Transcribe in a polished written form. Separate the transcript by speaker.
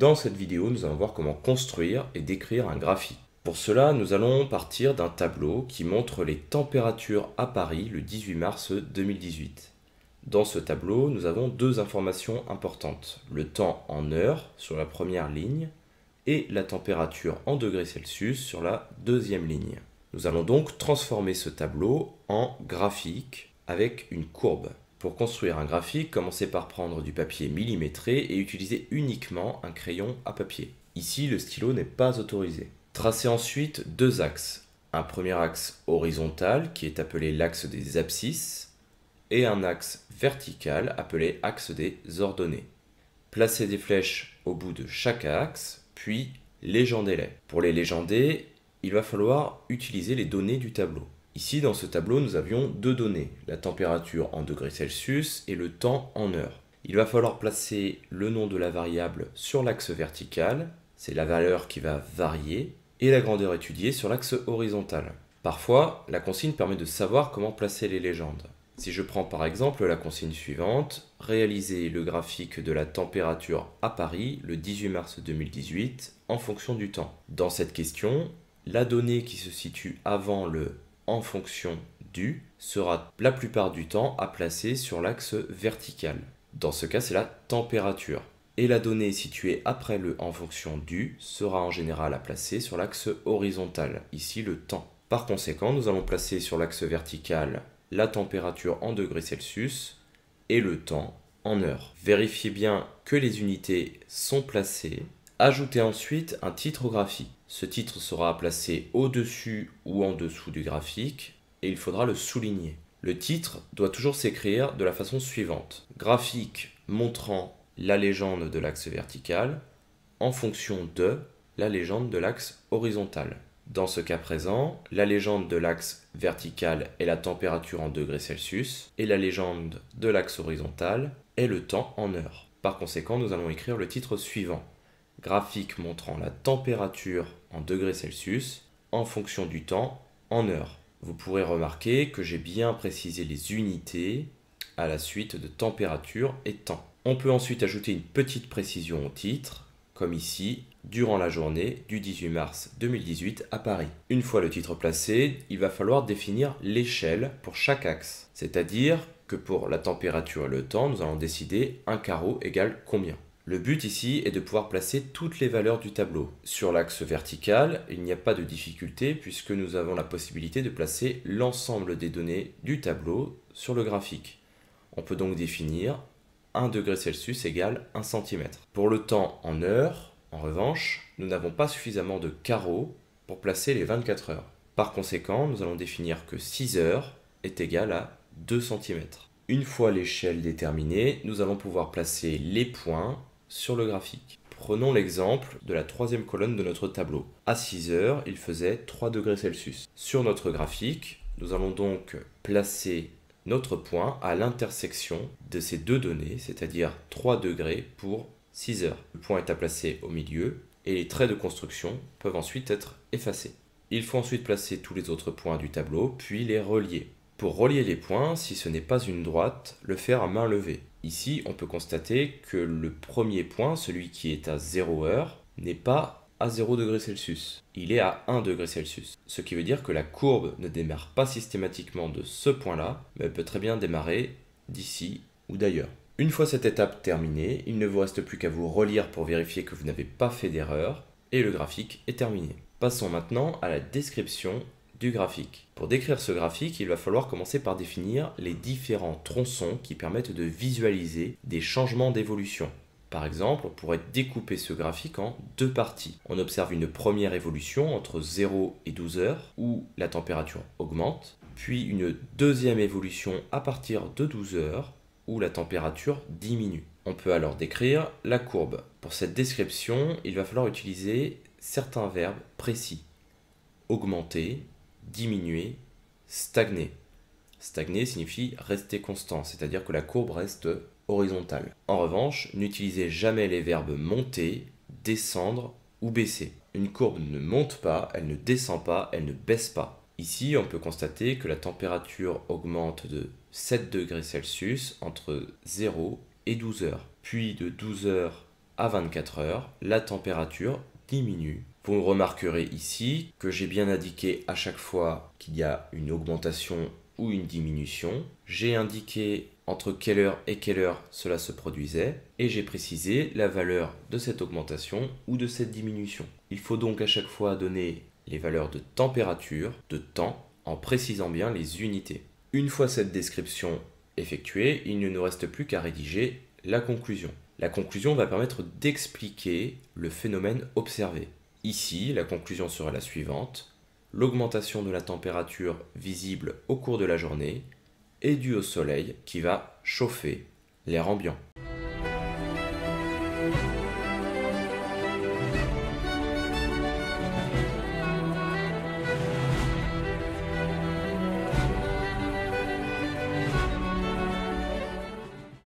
Speaker 1: Dans cette vidéo, nous allons voir comment construire et décrire un graphique. Pour cela, nous allons partir d'un tableau qui montre les températures à Paris le 18 mars 2018. Dans ce tableau, nous avons deux informations importantes. Le temps en heures sur la première ligne et la température en degrés Celsius sur la deuxième ligne. Nous allons donc transformer ce tableau en graphique avec une courbe. Pour construire un graphique, commencez par prendre du papier millimétré et utiliser uniquement un crayon à papier. Ici, le stylo n'est pas autorisé. Tracez ensuite deux axes. Un premier axe horizontal qui est appelé l'axe des abscisses et un axe vertical appelé axe des ordonnées. Placez des flèches au bout de chaque axe, puis légendez-les. Pour les légender, il va falloir utiliser les données du tableau. Ici, dans ce tableau, nous avions deux données, la température en degrés Celsius et le temps en heures. Il va falloir placer le nom de la variable sur l'axe vertical, c'est la valeur qui va varier, et la grandeur étudiée sur l'axe horizontal. Parfois, la consigne permet de savoir comment placer les légendes. Si je prends par exemple la consigne suivante, réaliser le graphique de la température à Paris le 18 mars 2018 en fonction du temps. Dans cette question, la donnée qui se situe avant le en fonction du sera la plupart du temps à placer sur l'axe vertical. Dans ce cas, c'est la température. Et la donnée située après le en fonction du sera en général à placer sur l'axe horizontal, ici le temps. Par conséquent, nous allons placer sur l'axe vertical la température en degrés Celsius et le temps en heures. Vérifiez bien que les unités sont placées. Ajoutez ensuite un titre au graphique. Ce titre sera placé au-dessus ou en dessous du graphique et il faudra le souligner. Le titre doit toujours s'écrire de la façon suivante. Graphique montrant la légende de l'axe vertical en fonction de la légende de l'axe horizontal. Dans ce cas présent, la légende de l'axe vertical est la température en degrés Celsius et la légende de l'axe horizontal est le temps en heures. Par conséquent, nous allons écrire le titre suivant. Graphique montrant la température en degrés Celsius en fonction du temps en heures. Vous pourrez remarquer que j'ai bien précisé les unités à la suite de température et temps. On peut ensuite ajouter une petite précision au titre, comme ici, durant la journée du 18 mars 2018 à Paris. Une fois le titre placé, il va falloir définir l'échelle pour chaque axe. C'est-à-dire que pour la température et le temps, nous allons décider un carreau égale combien. Le but ici est de pouvoir placer toutes les valeurs du tableau. Sur l'axe vertical, il n'y a pas de difficulté puisque nous avons la possibilité de placer l'ensemble des données du tableau sur le graphique. On peut donc définir 1 degré Celsius égale 1 cm. Pour le temps en heures, en revanche, nous n'avons pas suffisamment de carreaux pour placer les 24 heures. Par conséquent, nous allons définir que 6 heures est égal à 2 cm. Une fois l'échelle déterminée, nous allons pouvoir placer les points sur le graphique. Prenons l'exemple de la troisième colonne de notre tableau. À 6 heures, il faisait 3 degrés Celsius. Sur notre graphique, nous allons donc placer notre point à l'intersection de ces deux données, c'est-à-dire 3 degrés pour 6 heures. Le point est à placer au milieu et les traits de construction peuvent ensuite être effacés. Il faut ensuite placer tous les autres points du tableau, puis les relier. Pour relier les points, si ce n'est pas une droite, le faire à main levée. Ici, on peut constater que le premier point, celui qui est à 0 heure, n'est pas à 0 degré Celsius. Il est à 1 degré Celsius. Ce qui veut dire que la courbe ne démarre pas systématiquement de ce point-là, mais elle peut très bien démarrer d'ici ou d'ailleurs. Une fois cette étape terminée, il ne vous reste plus qu'à vous relire pour vérifier que vous n'avez pas fait d'erreur, et le graphique est terminé. Passons maintenant à la description du graphique. Pour décrire ce graphique, il va falloir commencer par définir les différents tronçons qui permettent de visualiser des changements d'évolution. Par exemple, on pourrait découper ce graphique en deux parties. On observe une première évolution entre 0 et 12 heures, où la température augmente, puis une deuxième évolution à partir de 12 heures, où la température diminue. On peut alors décrire la courbe. Pour cette description, il va falloir utiliser certains verbes précis. Augmenter, diminuer, stagner. Stagner signifie rester constant, c'est-à-dire que la courbe reste horizontale. En revanche, n'utilisez jamais les verbes monter, descendre ou baisser. Une courbe ne monte pas, elle ne descend pas, elle ne baisse pas. Ici, on peut constater que la température augmente de 7 degrés Celsius entre 0 et 12 heures. Puis de 12 heures à 24 heures, la température diminue. Vous remarquerez ici que j'ai bien indiqué à chaque fois qu'il y a une augmentation ou une diminution. J'ai indiqué entre quelle heure et quelle heure cela se produisait et j'ai précisé la valeur de cette augmentation ou de cette diminution. Il faut donc à chaque fois donner les valeurs de température, de temps, en précisant bien les unités. Une fois cette description effectuée, il ne nous reste plus qu'à rédiger la conclusion. La conclusion va permettre d'expliquer le phénomène observé. Ici, la conclusion sera la suivante. L'augmentation de la température visible au cours de la journée est due au soleil qui va chauffer l'air ambiant.